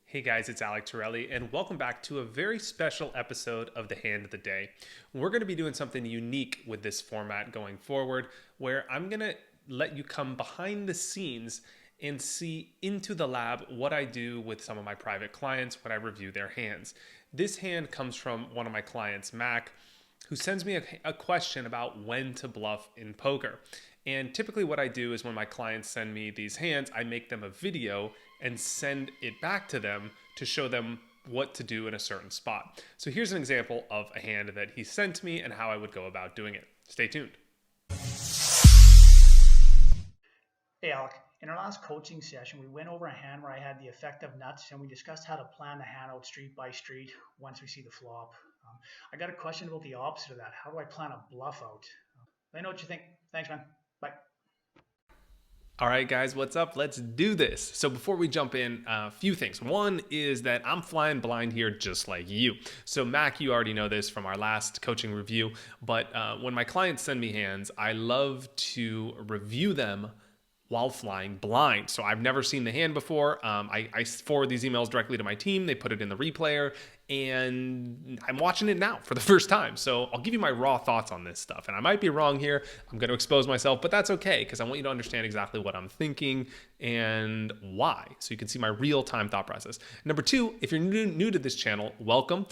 Hey guys, it's Alec Torelli, and welcome back to a very special episode of The Hand of the Day. We're going to be doing something unique with this format going forward, where I'm going to let you come behind the scenes and see into the lab what I do with some of my private clients when I review their hands. This hand comes from one of my clients, Mack, who sends me a question about when to bluff in poker. And typically what I do is when my clients send me these hands, I make them a video and send it back to them to show them what to do in a certain spot. So here's an example of a hand that he sent me and how I would go about doing it. Stay tuned. Hey Alec, in our last coaching session, we went over a hand where I had the effective nuts and we discussed how to plan the hand out street by street once we see the flop. I got a question about the opposite of that. How do I plan a bluff out? Let me know what you think. Thanks, man. Bye. All right, guys, what's up? Let's do this. So before we jump in, a few things. One is that I'm flying blind here just like you. So Mac, you already know this from our last coaching review, but when my clients send me hands, I love to review them while flying blind. So I've never seen the hand before. I forward these emails directly to my team. They put it in the replayer and I'm watching it now for the first time. So I'll give you my raw thoughts on this stuff. And I might be wrong here. I'm going to expose myself, but that's okay because I want you to understand exactly what I'm thinking and why. So you can see my real-time thought process. Number two, if you're new to this channel, welcome.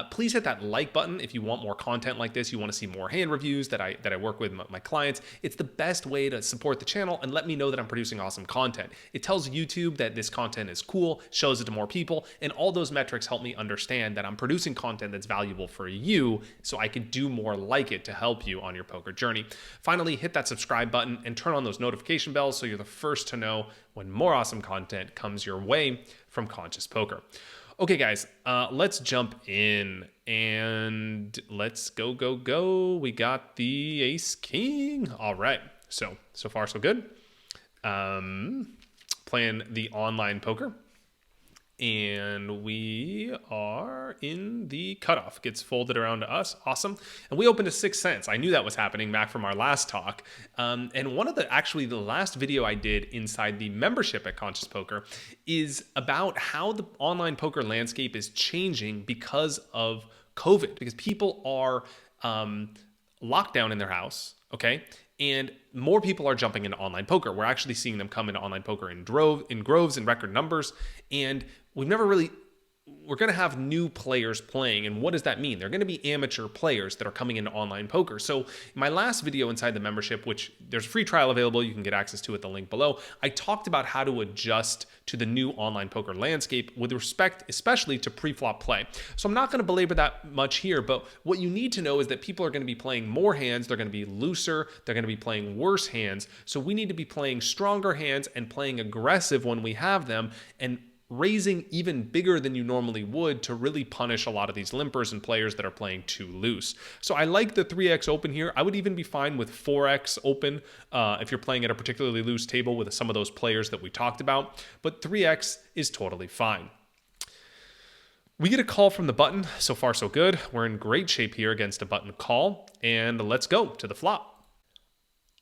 Please hit that like button if you want more content like this. You want to see more hand reviews that I work with my clients. It's the best way to support the channel and let me know that I'm producing awesome content. It tells YouTube that this content is cool, shows it to more people, and all those metrics help me understand that I'm producing content that's valuable for you so I can do more like it to help you on your poker journey. Finally, hit that subscribe button and turn on those notification bells so you're the first to know when more awesome content comes your way from Conscious Poker. Okay, guys, let's jump in and let's go. We got the Ace King. All right, so far so good. Playing the online poker. And we are in the cutoff. Gets folded around to us. Awesome. And we opened to 6 cents. I knew that was happening back from our last talk. And one of the last video I did inside the membership at Conscious Poker is about how the online poker landscape is changing because of COVID. Because people are locked down in their house, okay? And more people are jumping into online poker. We're actually seeing them come into online poker in groves in record numbers. And we're going to have new players playing. And what does that mean? They're going to be amateur players that are coming into online poker. So in my last video inside the membership, which there's a free trial available, you can get access to at the link below, I talked about how to adjust to the new online poker landscape with respect, especially to pre-flop play. So I'm not going to belabor that much here, but what you need to know is that people are going to be playing more hands. They're going to be looser. They're going to be playing worse hands. So we need to be playing stronger hands and playing aggressive when we have them and raising even bigger than you normally would to really punish a lot of these limpers and players that are playing too loose. So I like the 3x open here. I would even be fine with 4x open if you're playing at a particularly loose table with some of those players that we talked about. But 3x is totally fine. We get a call from the button. So far, so good. We're in great shape here against a button call. And let's go to the flop.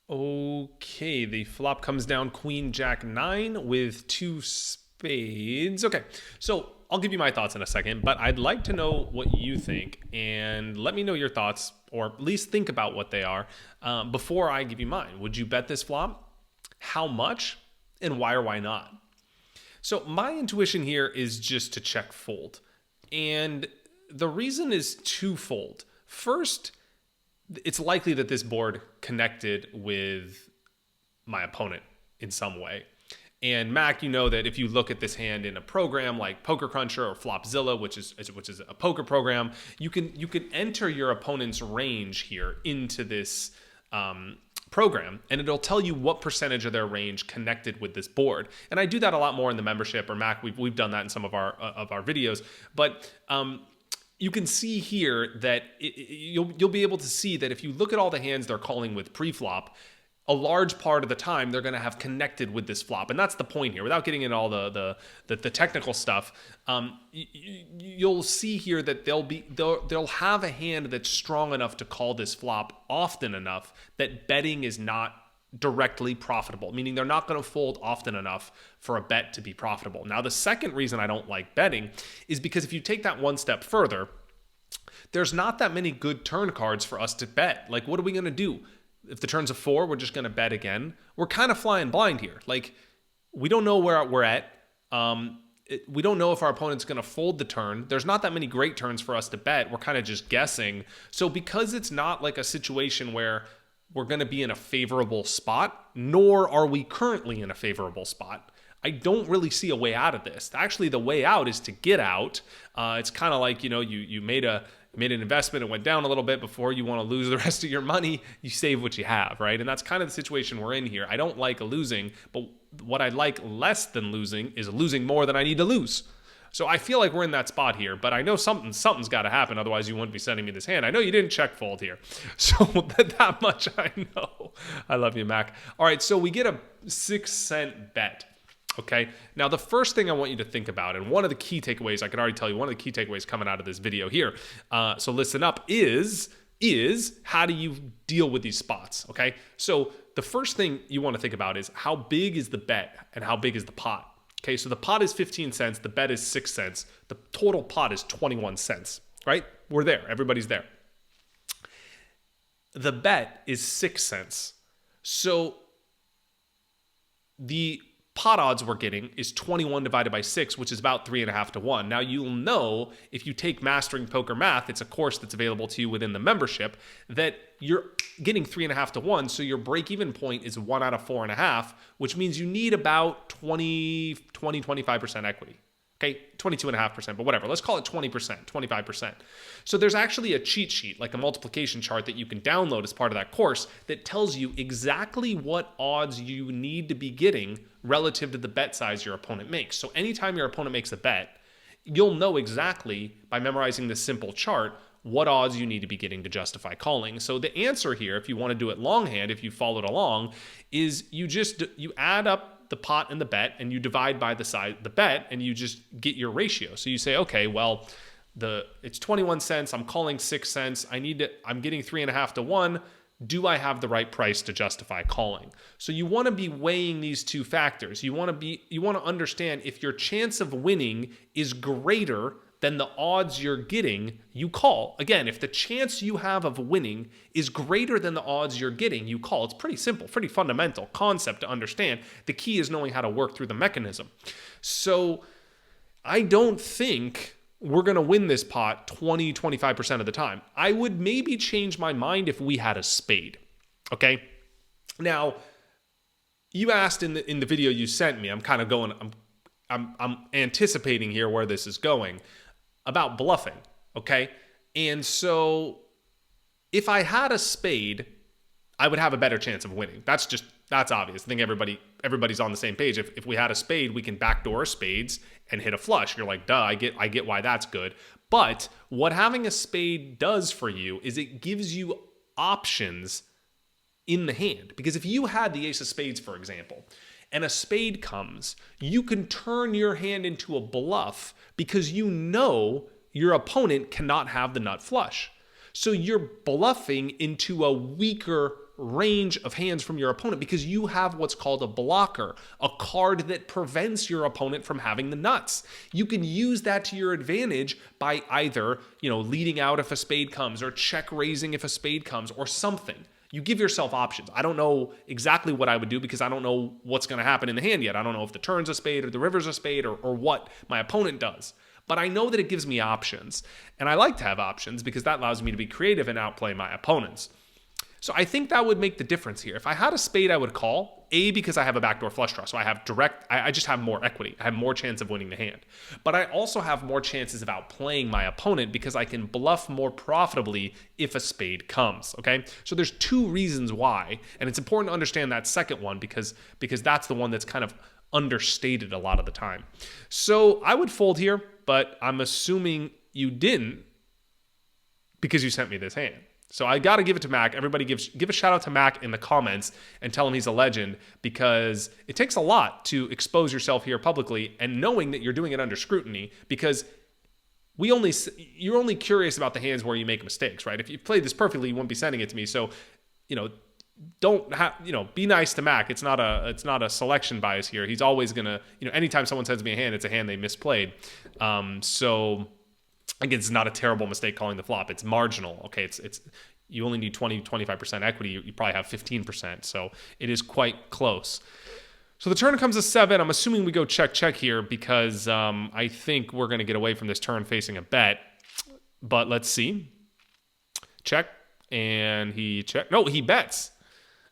Okay, the flop comes down Queen Jack 9 with 2 spades. Okay, so I'll give you my thoughts in a second, but I'd like to know what you think and let me know your thoughts, or at least think about what they are before I give you mine. Would you bet this flop? How much? And why or why not? So my intuition here is just to check fold. And the reason is twofold. First, it's likely that this board connected with my opponent in some way. And Mac, you know that if you look at this hand in a program like Poker Cruncher or Flopzilla, which is a poker program, you can enter your opponent's range here into this program, and it'll tell you what percentage of their range connected with this board. And I do that a lot more in the membership, or Mac, we've done that in some of our videos. But you can see here that you'll be able to see that if you look at all the hands they're calling with pre-flop, a large part of the time they're going to have connected with this flop. And that's the point here. Without getting into all the technical stuff, you'll see here that they'll have a hand that's strong enough to call this flop often enough that betting is not directly profitable, meaning they're not going to fold often enough for a bet to be profitable. Now, the second reason I don't like betting is because if you take that one step further, there's not that many good turn cards for us to bet. Like, what are we going to do? If the turn's a 4, we're just going to bet again. We're kind of flying blind here. Like, we don't know where we're at. We don't know if our opponent's going to fold the turn. There's not that many great turns for us to bet. We're kind of just guessing. So because it's not like a situation where we're going to be in a favorable spot, nor are we currently in a favorable spot, I don't really see a way out of this. Actually, the way out is to get out. It's kind of like, you made an investment, it went down a little bit. Before you want to lose the rest of your money, you save what you have, right? And that's kind of the situation we're in here. I don't like losing, but what I like less than losing is losing more than I need to lose. So I feel like we're in that spot here, but I know something's got to happen. Otherwise, you wouldn't be sending me this hand. I know you didn't check fold here. So that much I know. I love you, Mack. All right, so we get a 6-cent bet. Okay, now the first thing I want you to think about, and one of the key takeaways, I can already tell you, one of the key takeaways coming out of this video here, so listen up, is how do you deal with these spots, okay? So the first thing you want to think about is how big is the bet and how big is the pot? Okay, so the pot is 15 cents, the bet is 6 cents, the total pot is 21 cents, right? We're there, everybody's there. The bet is 6 cents. So the pot odds we're getting is 21 divided by 6, which is about 3.5 to 1. Now, you'll know if you take Mastering Poker Math, it's a course that's available to you within the membership, that you're getting 3.5 to 1. So your break-even point is 1 out of 4.5, which means you need about 25% equity. Okay, 22.5%, but whatever. Let's call it 20%, 25%. So there's actually a cheat sheet, like a multiplication chart that you can download as part of that course that tells you exactly what odds you need to be getting relative to the bet size your opponent makes. So anytime your opponent makes a bet, you'll know exactly by memorizing this simple chart what odds you need to be getting to justify calling. So the answer here, if you want to do it longhand, if you followed along, is you add up the pot and the bet, and you divide by the size the bet, and you just get your ratio. So you say, okay, well, it's 21 cents. I'm calling 6 cents. I'm getting 3.5 to 1. Do I have the right price to justify calling? So you want to be weighing these two factors. You want to understand if your chance of winning is greater than the odds you're getting, you call. Again, if the chance you have of winning is greater than the odds you're getting, you call. It's pretty simple, pretty fundamental concept to understand. The key is knowing how to work through the mechanism. So I don't think we're going to win this pot 20-25% of the time. I would maybe change my mind if we had a spade. Okay? Now, you asked in the video you sent me, I'm anticipating here where this is going, about bluffing, okay? And so if I had a spade, I would have a better chance of winning. That's obvious. I think everybody's on the same page. If we had a spade, we can backdoor spades and hit a flush. You're like, duh, I get why that's good. But what having a spade does for you is it gives you options in the hand. Because if you had the ace of spades, for example, and a spade comes, you can turn your hand into a bluff because you know your opponent cannot have the nut flush. So you're bluffing into a weaker range of hands from your opponent because you have what's called a blocker, a card that prevents your opponent from having the nuts. You can use that to your advantage by either, leading out if a spade comes or check raising if a spade comes or something. You give yourself options. I don't know exactly what I would do because I don't know what's going to happen in the hand yet. I don't know if the turn's a spade or the river's a spade or what my opponent does. But I know that it gives me options. And I like to have options because that allows me to be creative and outplay my opponents. So I think that would make the difference here. If I had a spade, I would call, because I have a backdoor flush draw. So I just have more equity. I have more chance of winning the hand. But I also have more chances of outplaying my opponent because I can bluff more profitably if a spade comes, okay? So there's two reasons why, and it's important to understand that second one because that's the one that's kind of understated a lot of the time. So I would fold here, but I'm assuming you didn't because you sent me this hand. So I got to give it to Mack. Everybody give a shout out to Mack in the comments and tell him he's a legend because it takes a lot to expose yourself here publicly and knowing that you're doing it under scrutiny because you're only curious about the hands where you make mistakes, right? If you played this perfectly, you wouldn't be sending it to me. So, don't have, be nice to Mack. It's not a selection bias here. He's always gonna, anytime someone sends me a hand, it's a hand they misplayed. So again, it's not a terrible mistake calling the flop. It's marginal. Okay, it's you only need 20-25% equity. You probably have 15%, so it is quite close. So the turn comes to 7. I'm assuming we go check here because I think we're gonna get away from this turn facing a bet. But let's see. Check, and he check. No, he bets.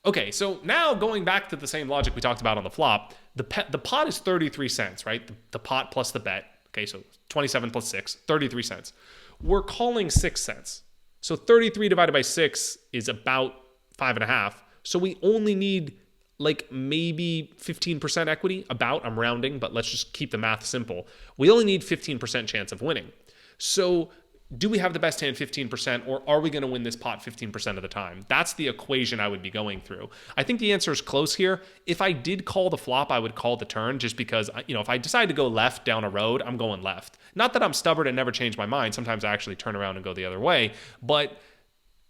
Okay, so now going back to the same logic we talked about on the flop, the pot is 33 cents, right? The pot plus the bet. Okay, so 27 plus 6, 33 cents. We're calling 6 cents. So 33 divided by 6 is about 5.5. So we only need like maybe 15% equity, I'm rounding, but let's just keep the math simple. We only need 15% chance of winning. So do we have the best hand 15%, or are we going to win this pot 15% of the time? That's the equation I would be going through. I think the answer is close here. If I did call the flop, I would call the turn just because, if I decide to go left down a road, I'm going left. Not that I'm stubborn and never change my mind. Sometimes I actually turn around and go the other way. But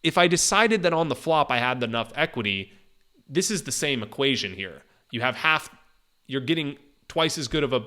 if I decided that on the flop I had enough equity, this is the same equation here. You have you're getting twice as good of a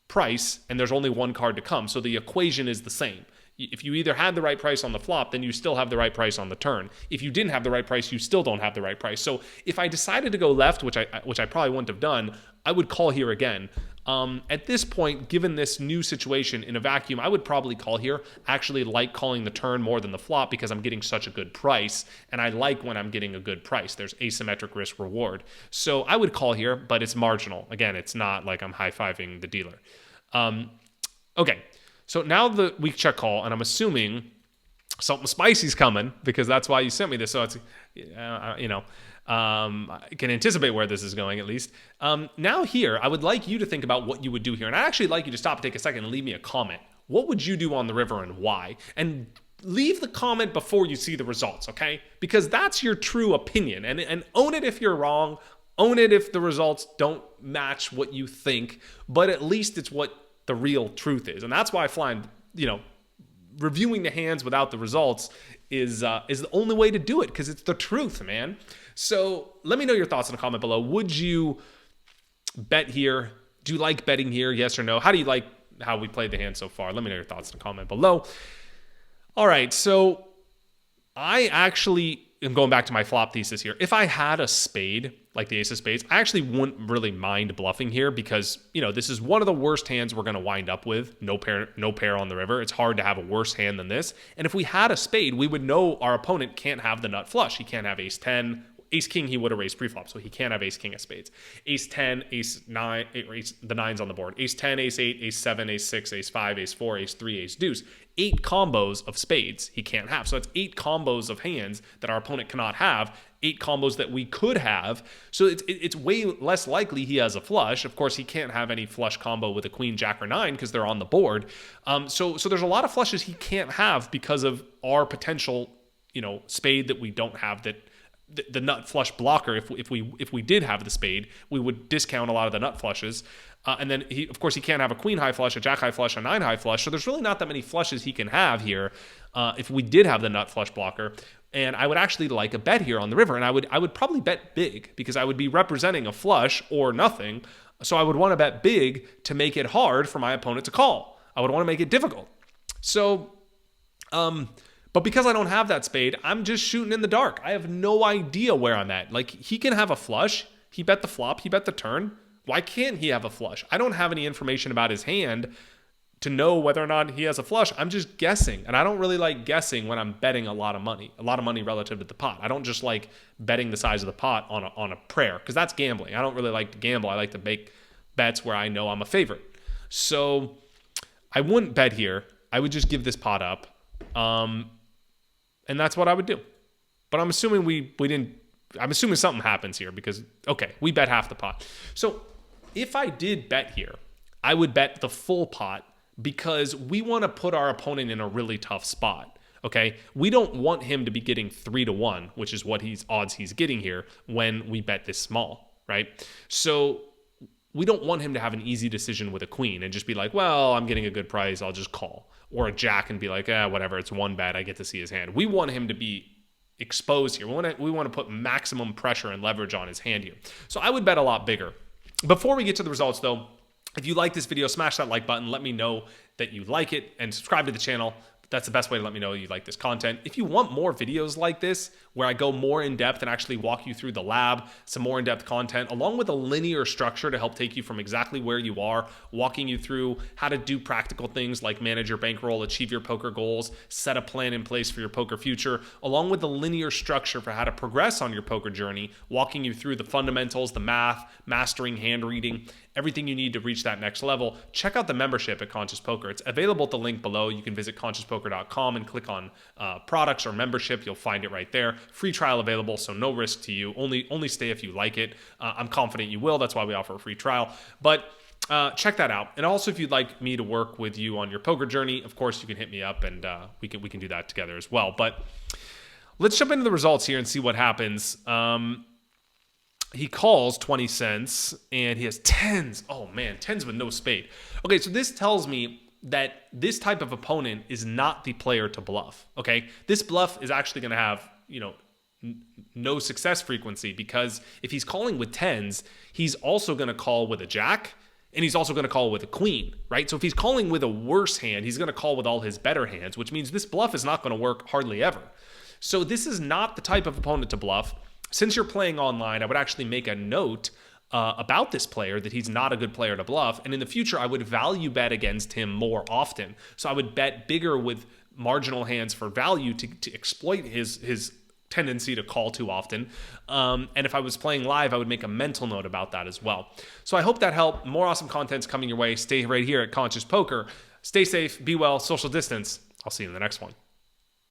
price, and there's only one card to come. So the equation is the same. If you either had the right price on the flop, then you still have the right price on the turn. If you didn't have the right price, you still don't have the right price. So if I decided to go left, which I probably wouldn't have done, I would call here again. At this point, given this new situation in a vacuum, I would probably call here. I actually like calling the turn more than the flop because I'm getting such a good price, and I like when I'm getting a good price. There's asymmetric risk reward. So I would call here, but it's marginal. Again, it's not like I'm high-fiving the dealer. Okay. So now the weak check call, and I'm assuming something spicy's coming because that's why you sent me this. So it's, I can anticipate where this is going at least. Now here, I would like you to think about what you would do here. And I'd actually like you to stop and take a second and leave me a comment. What would you do on the river and why? And leave the comment before you see the results, okay? Because that's your true opinion. And own it if you're wrong. Own it if the results don't match what you think. But at least it's what the real truth is. And that's why I find, reviewing the hands without the results is the only way to do it because it's the truth, man. So let me know your thoughts in the comment below. Would you bet here? Do you like betting here? Yes or no? How do you like how we played the hand so far? Let me know your thoughts in the comment below. All right, so I actually am going back to my flop thesis here. If I had a spade, like the ace of spades, I actually wouldn't really mind bluffing here because, this is one of the worst hands we're going to wind up with. No pair on the river. It's hard to have a worse hand than this. And if we had a spade, we would know our opponent can't have the nut flush. He can't have ace 10. Ace king, he would have raised preflop, so he can't have ace king of spades. Ace 10, ace 9, the 9's on the board. Ace 10, ace 8, ace 7, ace 6, ace 5, ace 4, ace 3, ace deuce. 8 combos of spades he can't have. So that's 8 combos of hands that our opponent cannot have. 8 combos that we could have. So it's way less likely he has a flush. Of course, he can't have any flush combo with a queen, jack, or 9 because they're on the board. So there's a lot of flushes he can't have because of our potential, spade that we don't have, that the nut flush blocker. If we did have the spade, we would discount a lot of the nut flushes. And then he can't have a queen high flush, a jack high flush, a 9 high flush. So there's really not that many flushes he can have here if we did have the nut flush blocker. And I would actually like a bet here on the river, and I would probably bet big because I would be representing a flush or nothing. So I would want to bet big to make it hard for my opponent to call. I would want to make it difficult. So, but because I don't have that spade, I'm just shooting in the dark. I have no idea where I'm at. Like, he can have a flush. He bet the flop. He bet the turn. Why can't he have a flush? I don't have any information about his hand to know whether or not he has a flush. I'm just guessing. And I don't really like guessing when I'm betting a lot of money relative to the pot. I don't just like betting the size of the pot on a prayer because that's gambling. I don't really like to gamble. I like to make bets where I know I'm a favorite. So I wouldn't bet here. I would just give this pot up. And that's what I would do. But I'm assuming we didn't. I'm assuming something happens here because, okay, we bet half the pot. So if I did bet here, I would bet the full pot because we want to put our opponent in a really tough spot. Okay, we don't want him to be getting 3-1, which is what odds he's getting here when we bet this small, right? So we don't want him to have an easy decision with a queen and just be like, well, I'm getting a good price, I'll just call. Or a jack and be like, whatever, it's one bet, I get to see his hand. We want him to be expose here. We want to put maximum pressure and leverage on his hand here. So I would bet a lot bigger. Before we get to the results though, if you like this video, smash that like button. Let me know that you like it and subscribe to the channel. That's the best way to let me know you like this content. If you want more videos like this, where I go more in depth and actually walk you through the lab, some more in-depth content, along with a linear structure to help take you from exactly where you are, walking you through how to do practical things like manage your bankroll, achieve your poker goals, set a plan in place for your poker future, along with the linear structure for how to progress on your poker journey, walking you through the fundamentals, the math, mastering hand reading, everything you need to reach that next level, check out the membership at Conscious Poker. It's available at the link below. You can visit consciouspoker.com and click on products or membership. You'll find it right there. Free trial available, so no risk to you. Only stay if you like it. I'm confident you will. That's why we offer a free trial. But check that out. And also, if you'd like me to work with you on your poker journey, of course, you can hit me up and we can do that together as well. But let's jump into the results here and see what happens. He calls 20 cents and he has tens. Oh man, tens with no spade. Okay, so this tells me that this type of opponent is not the player to bluff. Okay, this bluff is actually going to have, no success frequency, because if he's calling with tens, he's also going to call with a jack and he's also going to call with a queen, right? So if he's calling with a worse hand, he's going to call with all his better hands, which means this bluff is not going to work hardly ever. So this is not the type of opponent to bluff. Since you're playing online, I would actually make a note about this player that he's not a good player to bluff. And in the future, I would value bet against him more often. So I would bet bigger with marginal hands for value to exploit his tendency to call too often. And if I was playing live, I would make a mental note about that as well. So I hope that helped. More awesome content's coming your way. Stay right here at Conscious Poker. Stay safe, be well, social distance. I'll see you in the next one.